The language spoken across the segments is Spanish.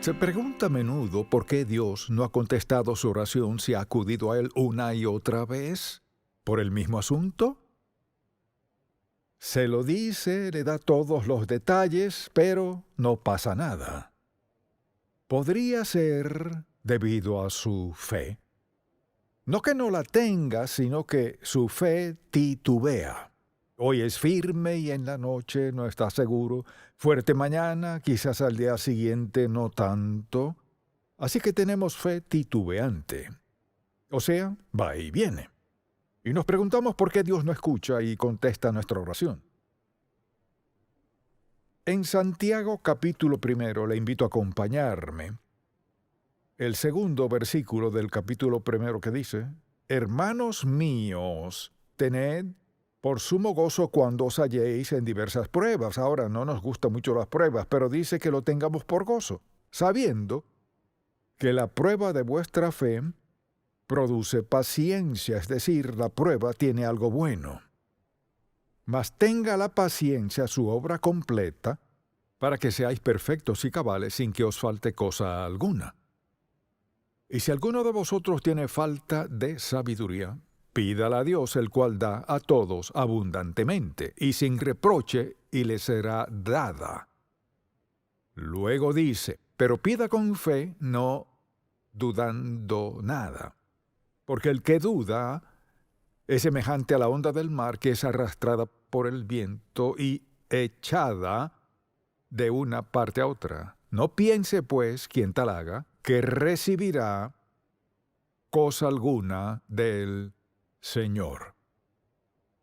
Se pregunta a menudo por qué Dios no ha contestado su oración si ha acudido a Él una y otra vez. ¿Por el mismo asunto? Se lo dice, le da todos los detalles, pero no pasa nada. Podría ser debido a su fe. No que no la tenga, sino que su fe titubea. Hoy es firme y en la noche no está seguro. Fuerte mañana, quizás al día siguiente no tanto. Así que tenemos fe titubeante. O sea, va y viene. Y nos preguntamos por qué Dios no escucha y contesta nuestra oración. En Santiago capítulo 1, le invito a acompañarme. El segundo versículo del capítulo 1 que dice: Hermanos míos, tened por sumo gozo cuando os halléis en diversas pruebas. Ahora, no nos gustan mucho las pruebas, pero dice que lo tengamos por gozo, sabiendo que la prueba de vuestra fe produce paciencia, es decir, la prueba tiene algo bueno. Mas tenga la paciencia su obra completa, para que seáis perfectos y cabales sin que os falte cosa alguna. Y si alguno de vosotros tiene falta de sabiduría, pídala a Dios, el cual da a todos abundantemente, y sin reproche, y le será dada. Luego dice, pero pida con fe, no dudando nada. Porque el que duda es semejante a la onda del mar que es arrastrada por el viento y echada de una parte a otra. No piense, pues, quien tal haga, que recibirá cosa alguna del Señor.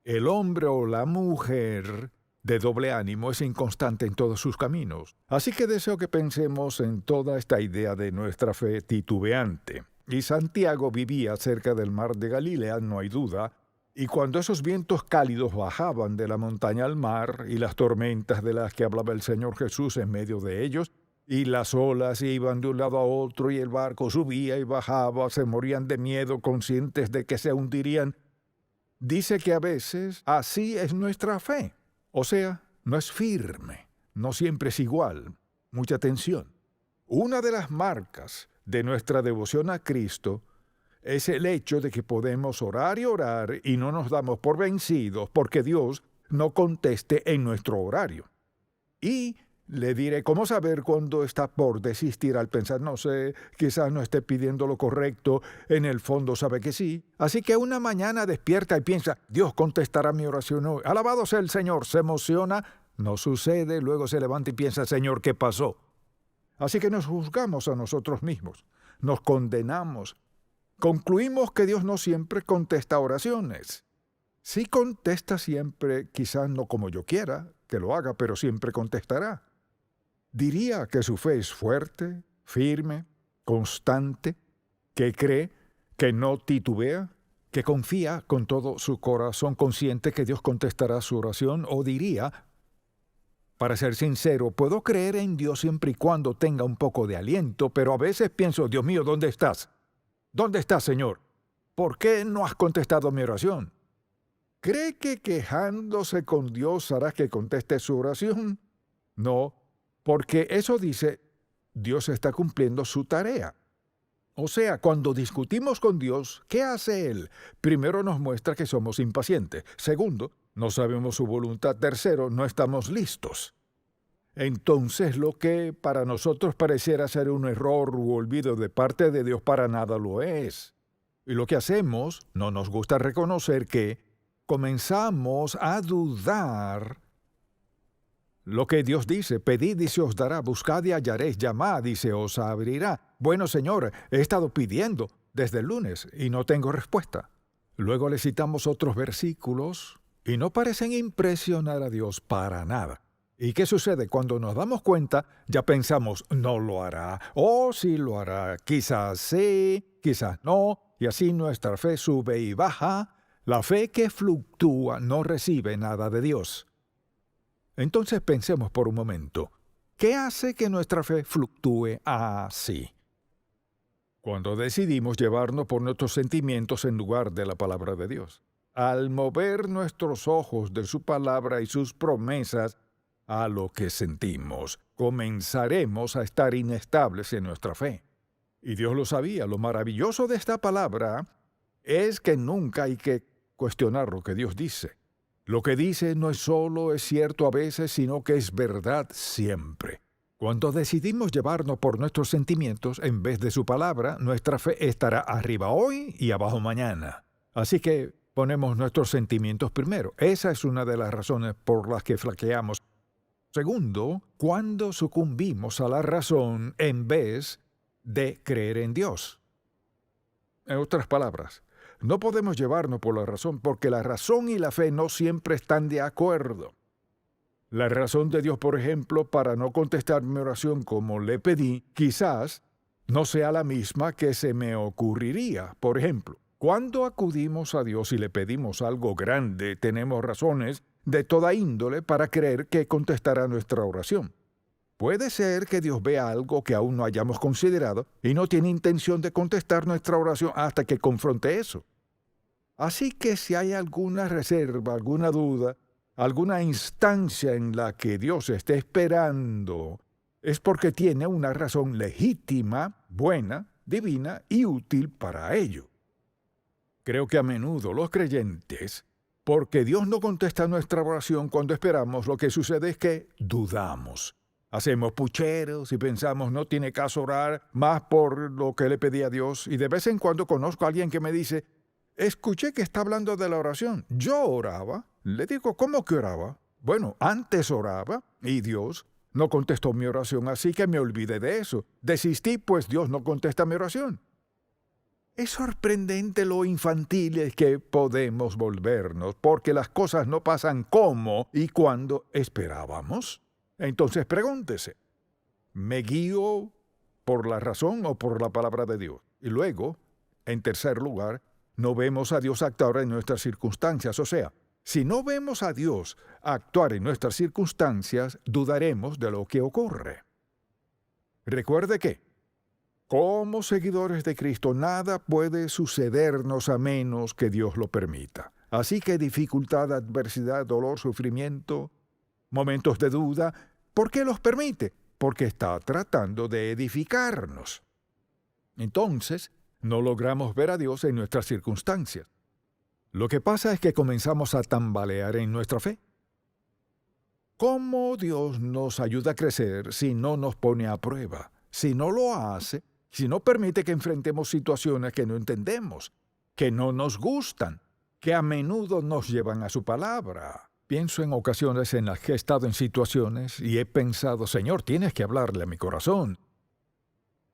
El hombre o la mujer de doble ánimo es inconstante en todos sus caminos. Así que deseo que pensemos en toda esta idea de nuestra fe titubeante. Y Santiago vivía cerca del mar de Galilea, no hay duda, y cuando esos vientos cálidos bajaban de la montaña al mar, y las tormentas de las que hablaba el Señor Jesús en medio de ellos, y las olas iban de un lado a otro, y el barco subía y bajaba, se morían de miedo, conscientes de que se hundirían. Dice que a veces así es nuestra fe. O sea, no es firme, no siempre es igual. Mucha atención. Una de las marcas de nuestra devoción a Cristo es el hecho de que podemos orar y no nos damos por vencidos porque Dios no conteste en nuestro horario. Y le diré cómo saber cuándo está por desistir al pensar, no sé, quizás no esté pidiendo lo correcto, en el fondo sabe que sí. Así que una mañana despierta y piensa, Dios contestará mi oración hoy. Alabado sea el Señor, se emociona, no sucede, luego se levanta y piensa, Señor, ¿qué pasó? Así que nos juzgamos a nosotros mismos, nos condenamos. Concluimos que Dios no siempre contesta oraciones. Sí contesta siempre, quizás no como yo quiera que lo haga, pero siempre contestará. Diría que su fe es fuerte, firme, constante, que cree, que no titubea, que confía con todo su corazón, consciente que Dios contestará su oración, o diría, para ser sincero, puedo creer en Dios siempre y cuando tenga un poco de aliento, pero a veces pienso, Dios mío, ¿dónde estás? ¿Dónde estás, Señor? ¿Por qué no has contestado mi oración? ¿Cree que quejándose con Dios hará que conteste su oración? No, porque eso dice, Dios está cumpliendo su tarea. O sea, cuando discutimos con Dios, ¿qué hace Él? Primero nos muestra que somos impacientes. Segundo, no sabemos su voluntad. Tercero, no estamos listos. Entonces, lo que para nosotros pareciera ser un error u olvido de parte de Dios para nada lo es. Y lo que hacemos, no nos gusta reconocer que comenzamos a dudar lo que Dios dice, pedid y se os dará, buscad y hallaréis, llamad y se os abrirá. Bueno, Señor, he estado pidiendo desde el lunes y no tengo respuesta. Luego le citamos otros versículos y no parecen impresionar a Dios para nada. ¿Y qué sucede? Cuando nos damos cuenta, ya pensamos, no lo hará, o sí lo hará, quizás sí, quizás no, y así nuestra fe sube y baja. La fe que fluctúa no recibe nada de Dios. Entonces pensemos por un momento, ¿qué hace que nuestra fe fluctúe así? Cuando decidimos llevarnos por nuestros sentimientos en lugar de la palabra de Dios. Al mover nuestros ojos de su palabra y sus promesas a lo que sentimos, comenzaremos a estar inestables en nuestra fe. Y Dios lo sabía. Lo maravilloso de esta palabra es que nunca hay que cuestionar lo que Dios dice. Lo que dice no es solo es cierto a veces, sino que es verdad siempre. Cuando decidimos llevarnos por nuestros sentimientos en vez de su palabra, nuestra fe estará arriba hoy y abajo mañana. Así que ponemos nuestros sentimientos primero. Esa es una de las razones por las que flaqueamos. Segundo, cuando sucumbimos a la razón en vez de creer en Dios. En otras palabras, no podemos llevarnos por la razón porque la razón y la fe no siempre están de acuerdo. La razón de Dios, por ejemplo, para no contestar mi oración como le pedí, quizás no sea la misma que se me ocurriría. Por ejemplo, cuando acudimos a Dios y le pedimos algo grande, tenemos razones de toda índole para creer que contestará nuestra oración. Puede ser que Dios vea algo que aún no hayamos considerado y no tiene intención de contestar nuestra oración hasta que confronte eso. Así que si hay alguna reserva, alguna duda, alguna instancia en la que Dios esté esperando, es porque tiene una razón legítima, buena, divina y útil para ello. Creo que a menudo los creyentes, porque Dios no contesta nuestra oración cuando esperamos, lo que sucede es que dudamos. Hacemos pucheros y pensamos no tiene caso orar más por lo que le pedí a Dios. Y de vez en cuando conozco a alguien que me dice, escuché que está hablando de la oración. Yo oraba. Le digo, ¿cómo que oraba? Bueno, antes oraba y Dios no contestó mi oración, así que me olvidé de eso. Desistí, pues Dios no contesta mi oración. Es sorprendente lo infantiles que podemos volvernos, porque las cosas no pasan como y cuando esperábamos. Entonces pregúntese, ¿me guío por la razón o por la palabra de Dios? Y luego, en tercer lugar, no vemos a Dios actuar en nuestras circunstancias. O sea, si no vemos a Dios actuar en nuestras circunstancias, dudaremos de lo que ocurre. Recuerde que, como seguidores de Cristo, nada puede sucedernos a menos que Dios lo permita. Así que dificultad, adversidad, dolor, sufrimiento, momentos de duda, ¿por qué los permite? Porque está tratando de edificarnos. Entonces, no logramos ver a Dios en nuestras circunstancias. Lo que pasa es que comenzamos a tambalear en nuestra fe. ¿Cómo Dios nos ayuda a crecer si no nos pone a prueba? Si no lo hace, si no permite que enfrentemos situaciones que no entendemos, que no nos gustan, que a menudo nos llevan a su palabra. Pienso en ocasiones en las que he estado en situaciones y he pensado, Señor, tienes que hablarle a mi corazón.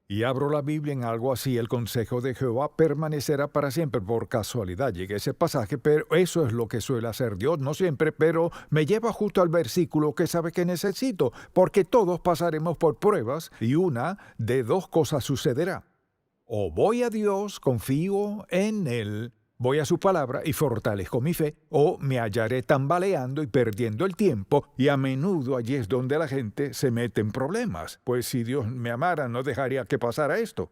Y abro la Biblia en algo así, el consejo de Jehová permanecerá para siempre. Por casualidad llegué a ese pasaje, pero eso es lo que suele hacer Dios, no siempre, pero me lleva justo al versículo que sabe que necesito, porque todos pasaremos por pruebas y una de dos cosas sucederá. O voy a Dios, confío en Él, voy a su palabra y fortalezco mi fe, o me hallaré tambaleando y perdiendo el tiempo, y a menudo allí es donde la gente se mete en problemas, pues si Dios me amara no dejaría que pasara esto.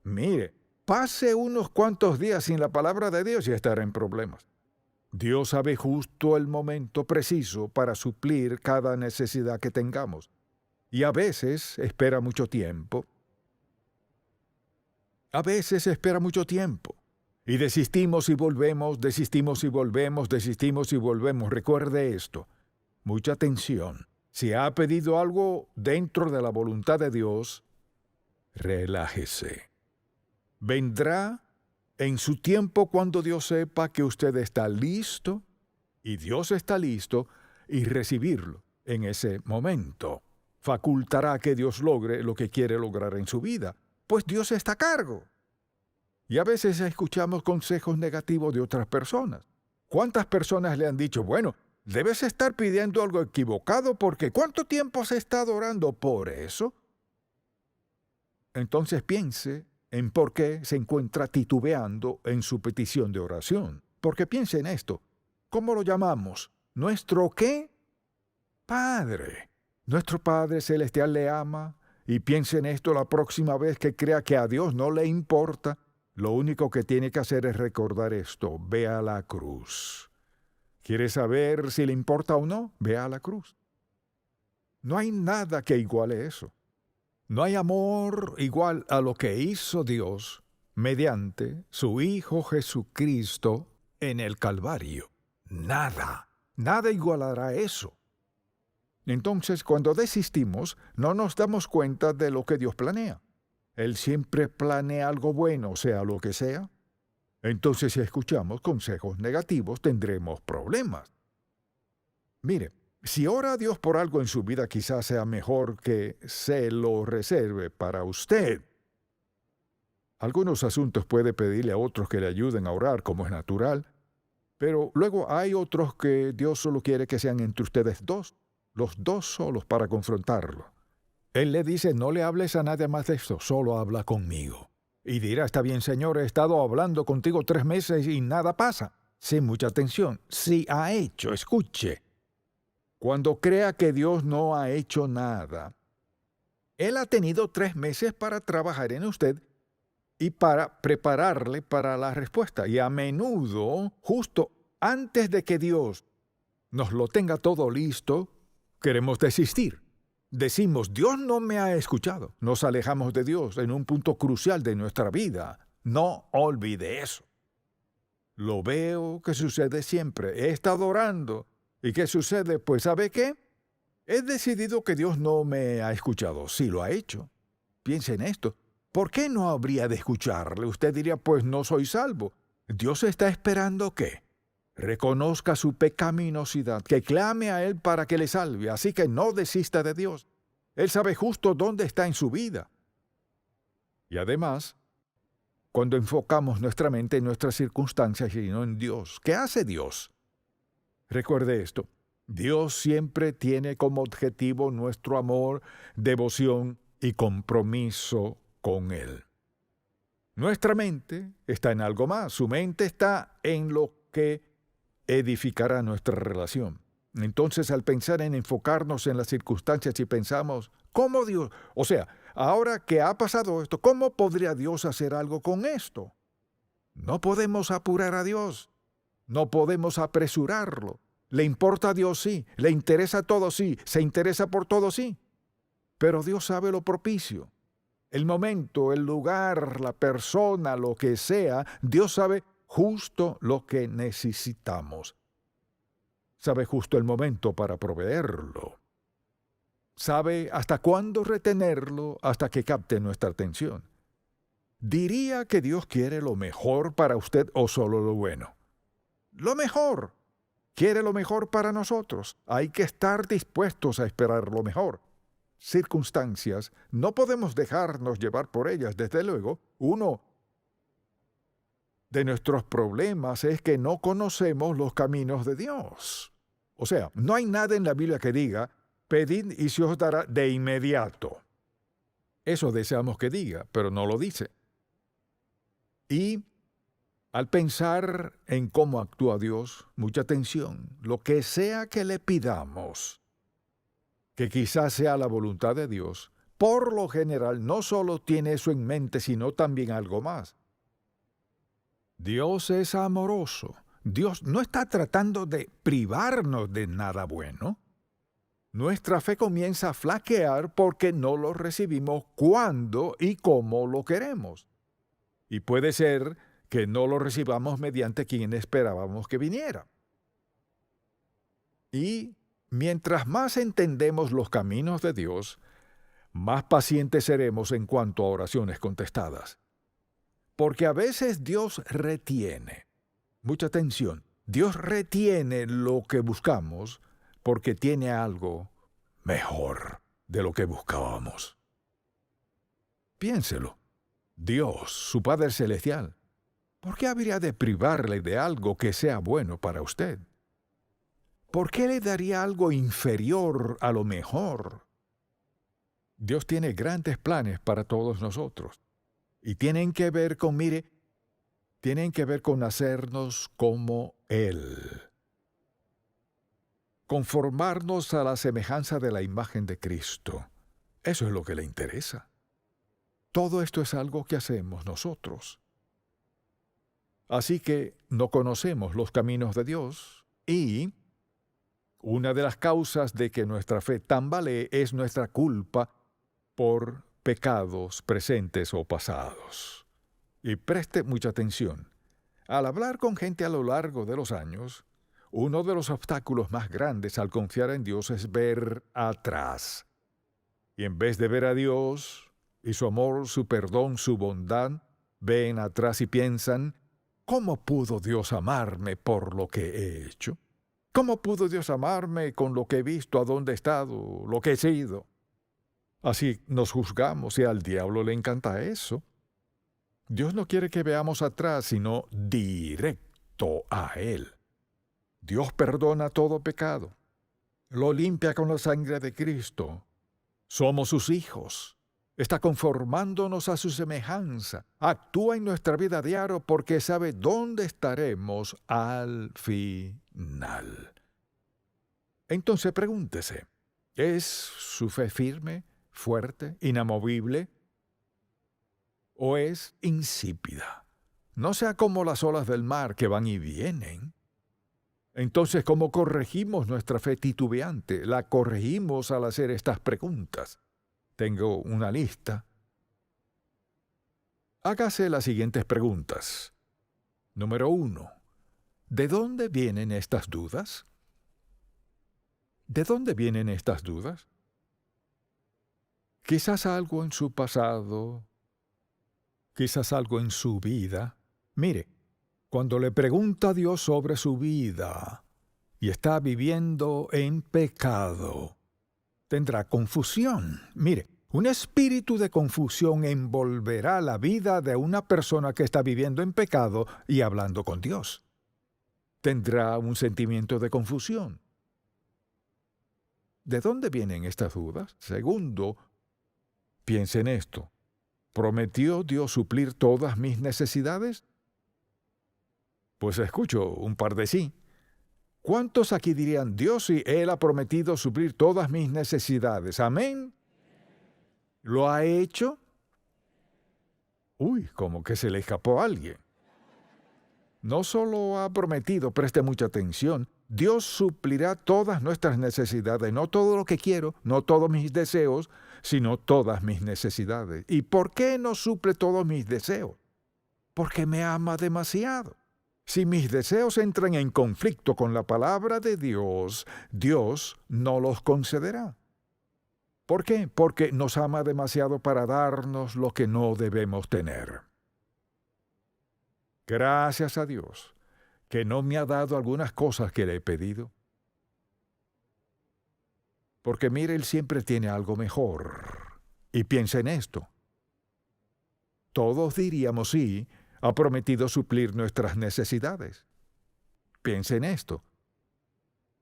Mire, pase unos cuantos días sin la palabra de Dios y estará en problemas. Dios sabe justo el momento preciso para suplir cada necesidad que tengamos, y a veces espera mucho tiempo. Y desistimos y volvemos, desistimos y volvemos, desistimos y volvemos. Recuerde esto. Mucha atención. Si ha pedido algo dentro de la voluntad de Dios, relájese. Vendrá en su tiempo cuando Dios sepa que usted está listo y Dios está listo y recibirlo en ese momento. Facultará que Dios logre lo que quiere lograr en su vida, pues Dios está a cargo. Y a veces escuchamos consejos negativos de otras personas. ¿Cuántas personas le han dicho, bueno, debes estar pidiendo algo equivocado porque ¿cuánto tiempo has estado orando por eso? Entonces piense en por qué se encuentra titubeando en su petición de oración. Porque piense en esto. ¿Cómo lo llamamos? ¿Nuestro qué? Padre. Nuestro Padre Celestial le ama. Y piense en esto la próxima vez que crea que a Dios no le importa. Lo único que tiene que hacer es recordar esto. Ve a la cruz. ¿Quiere saber si le importa o no? Ve a la cruz. No hay nada que iguale eso. No hay amor igual a lo que hizo Dios mediante su Hijo Jesucristo en el Calvario. Nada, nada igualará eso. Entonces, cuando desistimos, no nos damos cuenta de lo que Dios planea. Él siempre planea algo bueno, sea lo que sea. Entonces, si escuchamos consejos negativos, tendremos problemas. Mire, si ora a Dios por algo en su vida, quizás sea mejor que se lo reserve para usted. Algunos asuntos puede pedirle a otros que le ayuden a orar, como es natural, pero luego hay otros que Dios solo quiere que sean entre ustedes dos, los dos solos para confrontarlo. Él le dice, no le hables a nadie más de esto, solo habla conmigo. Y dirá, está bien, Señor, he estado hablando contigo 3 meses y nada pasa. Sí, mucha atención. Sí ha hecho, escuche. Cuando crea que Dios no ha hecho nada, Él ha tenido 3 meses para trabajar en usted y para prepararle para la respuesta. Y a menudo, justo antes de que Dios nos lo tenga todo listo, queremos desistir. Decimos, Dios no me ha escuchado. Nos alejamos de Dios en un punto crucial de nuestra vida. No olvide eso. Lo veo que sucede siempre. He estado orando. ¿Y qué sucede? Pues ¿sabe qué? He decidido que Dios no me ha escuchado. Sí lo ha hecho. Piense en esto. ¿Por qué no habría de escucharle? Usted diría, pues no soy salvo. Dios está esperando que reconozca su pecaminosidad, que clame a Él para que le salve, así que no desista de Dios. Él sabe justo dónde está en su vida. Y además, cuando enfocamos nuestra mente en nuestras circunstancias y no en Dios, ¿qué hace Dios? Recuerde esto, Dios siempre tiene como objetivo nuestro amor, devoción y compromiso con Él. Nuestra mente está en algo más, su mente está en lo que edificará nuestra relación. Entonces, al pensar en enfocarnos en las circunstancias y pensamos, ¿cómo Dios? O sea, ahora que ha pasado esto, ¿cómo podría Dios hacer algo con esto? No podemos apurar a Dios. No podemos apresurarlo. ¿Le importa a Dios? Sí. ¿Le interesa todo? Sí. ¿Se interesa por todo? Sí. Pero Dios sabe lo propicio. El momento, el lugar, la persona, lo que sea, Dios sabe justo lo que necesitamos. Sabe justo el momento para proveerlo. Sabe hasta cuándo retenerlo hasta que capte nuestra atención. ¿Diría que Dios quiere lo mejor para usted o solo lo bueno? Lo mejor. Quiere lo mejor para nosotros. Hay que estar dispuestos a esperar lo mejor. Circunstancias, no podemos dejarnos llevar por ellas, desde luego. Uno de nuestros problemas es que no conocemos los caminos de Dios. O sea, no hay nada en la Biblia que diga, pedid y se os dará de inmediato. Eso deseamos que diga, pero no lo dice. Y al pensar en cómo actúa Dios, mucha atención, lo que sea que le pidamos, que quizás sea la voluntad de Dios, por lo general no solo tiene eso en mente, sino también algo más. Dios es amoroso. Dios no está tratando de privarnos de nada bueno. Nuestra fe comienza a flaquear porque no lo recibimos cuando y como lo queremos. Y puede ser que no lo recibamos mediante quien esperábamos que viniera. Y mientras más entendemos los caminos de Dios, más pacientes seremos en cuanto a oraciones contestadas. Porque a veces Dios retiene. Mucha atención. Dios retiene lo que buscamos porque tiene algo mejor de lo que buscábamos. Piénselo. Dios, su Padre Celestial, ¿por qué habría de privarle de algo que sea bueno para usted? ¿Por qué le daría algo inferior a lo mejor? Dios tiene grandes planes para todos nosotros. Y tienen que ver con, tienen que ver con hacernos como Él. Conformarnos a la semejanza de la imagen de Cristo. Eso es lo que le interesa. Todo esto es algo que hacemos nosotros. Así que no conocemos los caminos de Dios y Una de las causas de que nuestra fe tambalee es nuestra culpa por pecados presentes o pasados. Y preste mucha atención. Al hablar con gente a lo largo de los años, uno de los obstáculos más grandes al confiar en Dios es ver atrás. Y en vez de ver a Dios y su amor, su perdón, su bondad, ven atrás y piensan, ¿cómo pudo Dios amarme por lo que he hecho? ¿Cómo pudo Dios amarme con lo que he visto, a dónde he estado, lo que he sido? Así nos juzgamos y al diablo le encanta eso. Dios no quiere que veamos atrás, sino directo a Él. Dios perdona todo pecado. Lo limpia con la sangre de Cristo. Somos sus hijos. Está conformándonos a su semejanza. Actúa en nuestra vida diaria porque sabe dónde estaremos al final. Entonces pregúntese, ¿es su fe firme, fuerte, inamovible? ¿O es insípida? No sea como las olas del mar que van y vienen. Entonces, ¿cómo corregimos nuestra fe titubeante? La corregimos al hacer estas preguntas. Tengo una lista. Hágase las siguientes preguntas. Número 1. ¿De dónde vienen estas dudas? ¿De dónde vienen estas dudas? Quizás algo en su pasado, quizás algo en su vida. Mire, cuando le pregunta a Dios sobre su vida y está viviendo en pecado, tendrá confusión. Mire, un espíritu de confusión envolverá la vida de una persona que está viviendo en pecado y hablando con Dios. Tendrá un sentimiento de confusión. ¿De dónde vienen estas dudas? Segundo, piense en esto. ¿Prometió Dios suplir todas mis necesidades? Pues escucho un par de sí. ¿Cuántos aquí dirían, Dios sí, Él ha prometido suplir todas mis necesidades? Amén. ¿Lo ha hecho? Uy, como que se le escapó a alguien. No solo ha prometido, preste mucha atención, Dios suplirá todas nuestras necesidades, no todo lo que quiero, no todos mis deseos, sino todas mis necesidades. ¿Y por qué no suple todos mis deseos? Porque me ama demasiado. Si mis deseos entran en conflicto con la palabra de Dios, Dios no los concederá. ¿Por qué? Porque nos ama demasiado para darnos lo que no debemos tener. Gracias a Dios que no me ha dado algunas cosas que le he pedido. Porque mire, Él siempre tiene algo mejor. Y piensa en esto. Todos diríamos sí, ha prometido suplir nuestras necesidades. Piense en esto.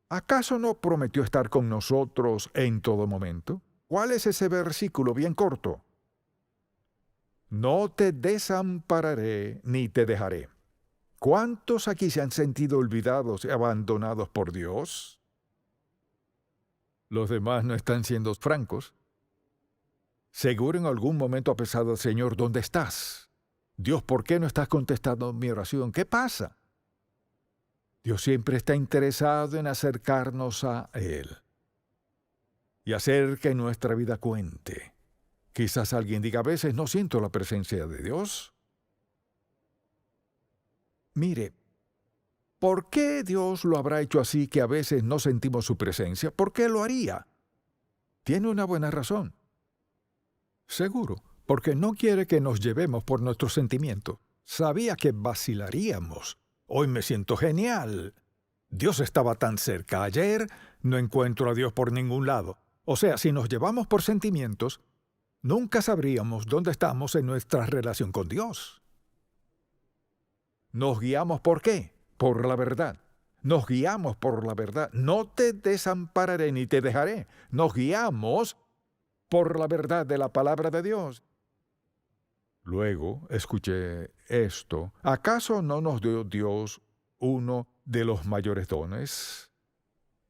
¿Acaso no prometió estar con nosotros en todo momento? ¿Cuál es ese versículo bien corto? No te desampararé ni te dejaré. ¿Cuántos aquí se han sentido olvidados y abandonados por Dios? Los demás no están siendo francos. Seguro en algún momento ha pensado el Señor, ¿dónde estás? Dios, ¿por qué no estás contestando mi oración? ¿Qué pasa? Dios siempre está interesado en acercarnos a Él y hacer que nuestra vida cuente. Quizás alguien diga, a veces no siento la presencia de Dios. Mire, ¿por qué Dios lo habrá hecho así que a veces no sentimos su presencia? ¿Por qué lo haría? Tiene una buena razón. Seguro, porque no quiere que nos llevemos por nuestros sentimientos. Sabía que vacilaríamos. Hoy me siento genial. Dios estaba tan cerca ayer, no encuentro a Dios por ningún lado. O sea, si nos llevamos por sentimientos, nunca sabríamos dónde estamos en nuestra relación con Dios. Nos guiamos ¿por qué? Por la verdad. Nos guiamos por la verdad. No te desampararé ni te dejaré. Nos guiamos por la verdad de la palabra de Dios. Luego, escuché esto. ¿Acaso no nos dio Dios uno de los mayores dones?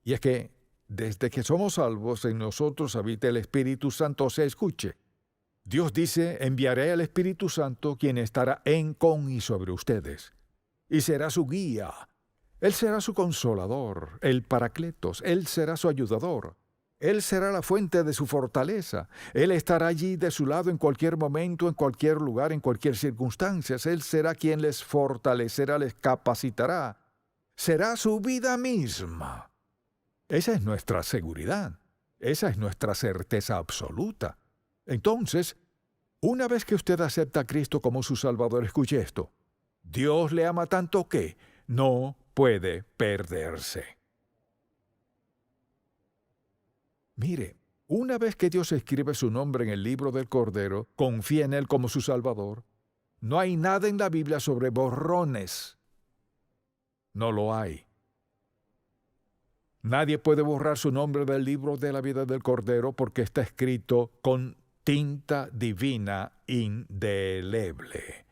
Y es que, desde que somos salvos, en nosotros habita el Espíritu Santo. O sea, escuche. Dios dice, enviaré al Espíritu Santo, quien estará en, con y sobre ustedes. Y será su guía. Él será su consolador, el Paracletos. Él será su ayudador. Él será la fuente de su fortaleza. Él estará allí de su lado en cualquier momento, en cualquier lugar, en cualquier circunstancia. Él será quien les fortalecerá, les capacitará. Será su vida misma. Esa es nuestra seguridad. Esa es nuestra certeza absoluta. Entonces, una vez que usted acepta a Cristo como su Salvador, escuche esto. Dios le ama tanto que no puede perderse. Mire, una vez que Dios escribe su nombre en el libro del Cordero, confía en Él como su Salvador, no hay nada en la Biblia sobre borrones. No lo hay. Nadie puede borrar su nombre del libro de la vida del Cordero porque está escrito con tinta divina indeleble.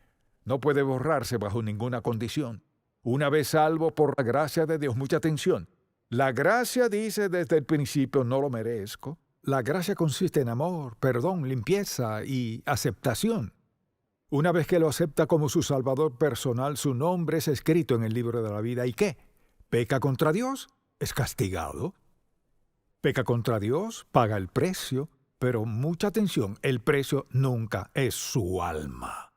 No puede borrarse bajo ninguna condición. Una vez salvo por la gracia de Dios, mucha atención. La gracia dice desde el principio, no lo merezco. La gracia consiste en amor, perdón, limpieza y aceptación. Una vez que lo acepta como su Salvador personal, su nombre es escrito en el libro de la vida. ¿Y qué? ¿Peca contra Dios? Es castigado. Peca contra Dios, paga el precio, pero mucha atención, el precio nunca es su alma.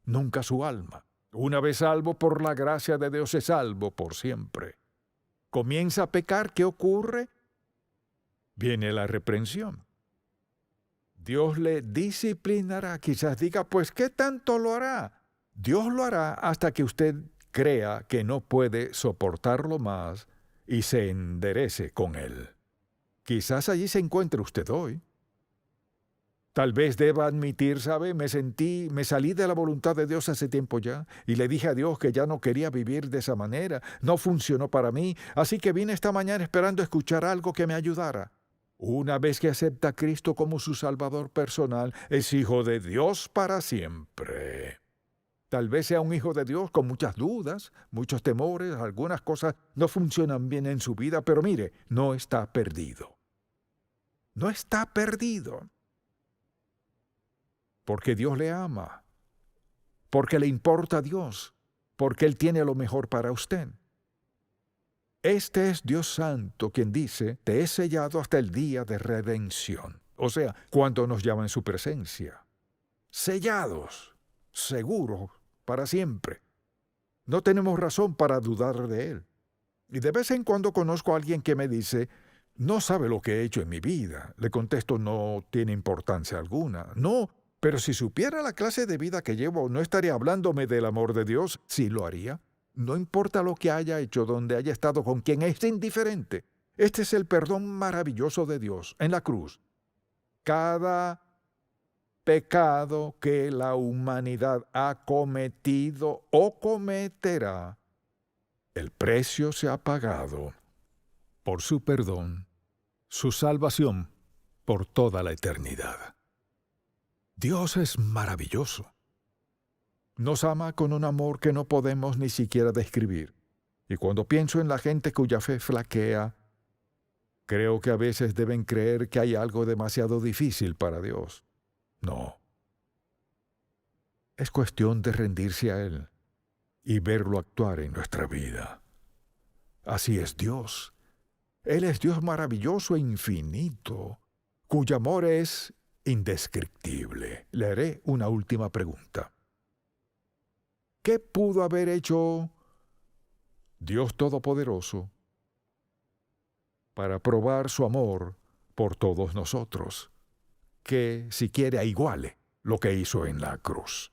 Nunca su alma. Una vez salvo por la gracia de Dios, es salvo por siempre. Comienza a pecar, ¿qué ocurre? Viene la reprensión. Dios le disciplinará. Quizás diga, pues, ¿qué tanto lo hará? Dios lo hará hasta que usted crea que no puede soportarlo más y se enderece con él. Quizás allí se encuentre usted hoy. Tal vez deba admitir, ¿sabe? Me salí de la voluntad de Dios hace tiempo ya y le dije a Dios que ya no quería vivir de esa manera. No funcionó para mí, así que vine esta mañana esperando escuchar algo que me ayudara. Una vez que acepta a Cristo como su Salvador personal, es hijo de Dios para siempre. Tal vez sea un hijo de Dios con muchas dudas, muchos temores, algunas cosas no funcionan bien en su vida, pero mire, no está perdido. No está perdido. Porque Dios le ama, porque le importa a Dios, porque Él tiene lo mejor para usted. Este es Dios Santo quien dice, te he sellado hasta el día de redención. O sea, cuando nos llama en su presencia. Sellados, seguros, para siempre. No tenemos razón para dudar de Él. Y de vez en cuando conozco a alguien que me dice, no sabe lo que he hecho en mi vida. Le contesto, no tiene importancia alguna. No, pero si supiera la clase de vida que llevo, no estaría hablándome del amor de Dios. Sí lo haría. No importa lo que haya hecho, donde haya estado, con quien es indiferente. Este es el perdón maravilloso de Dios en la cruz. Cada pecado que la humanidad ha cometido o cometerá, el precio se ha pagado por su perdón, su salvación por toda la eternidad. Dios es maravilloso. Nos ama con un amor que no podemos ni siquiera describir. Y cuando pienso en la gente cuya fe flaquea, creo que a veces deben creer que hay algo demasiado difícil para Dios. No. Es cuestión de rendirse a Él y verlo actuar en nuestra vida. Así es Dios. Él es Dios maravilloso e infinito, cuyo amor es indescriptible. Le haré una última pregunta. ¿Qué pudo haber hecho Dios Todopoderoso para probar su amor por todos nosotros, que siquiera iguale lo que hizo en la cruz?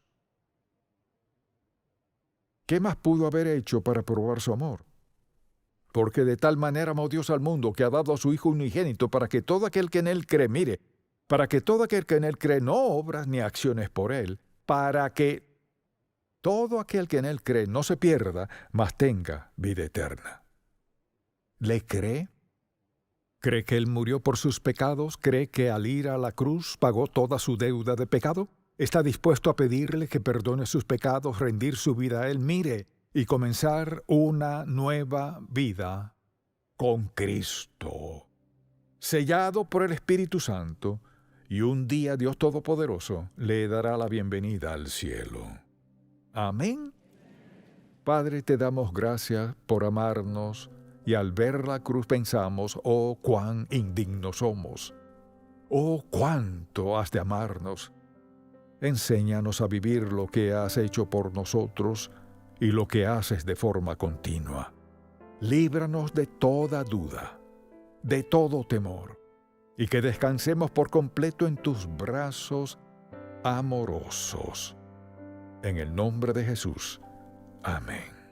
¿Qué más pudo haber hecho para probar su amor? Porque de tal manera amó Dios al mundo que ha dado a su Hijo unigénito para que todo aquel que en Él cree, mire, para que todo aquel que en Él cree no obras ni acciones por Él, para que todo aquel que en Él cree no se pierda, mas tenga vida eterna. ¿Le cree? ¿Cree que Él murió por sus pecados? ¿Cree que al ir a la cruz pagó toda su deuda de pecado? ¿Está dispuesto a pedirle que perdone sus pecados, rendir su vida a Él? Mire, y comenzar una nueva vida con Cristo, sellado por el Espíritu Santo, y un día Dios Todopoderoso le dará la bienvenida al cielo. Amén. Padre, te damos gracias por amarnos y al ver la cruz pensamos, oh, cuán indignos somos. Oh, cuánto has de amarnos. Enséñanos a vivir lo que has hecho por nosotros y lo que haces de forma continua. Líbranos de toda duda, de todo temor, y que descansemos por completo en tus brazos amorosos. En el nombre de Jesús. Amén.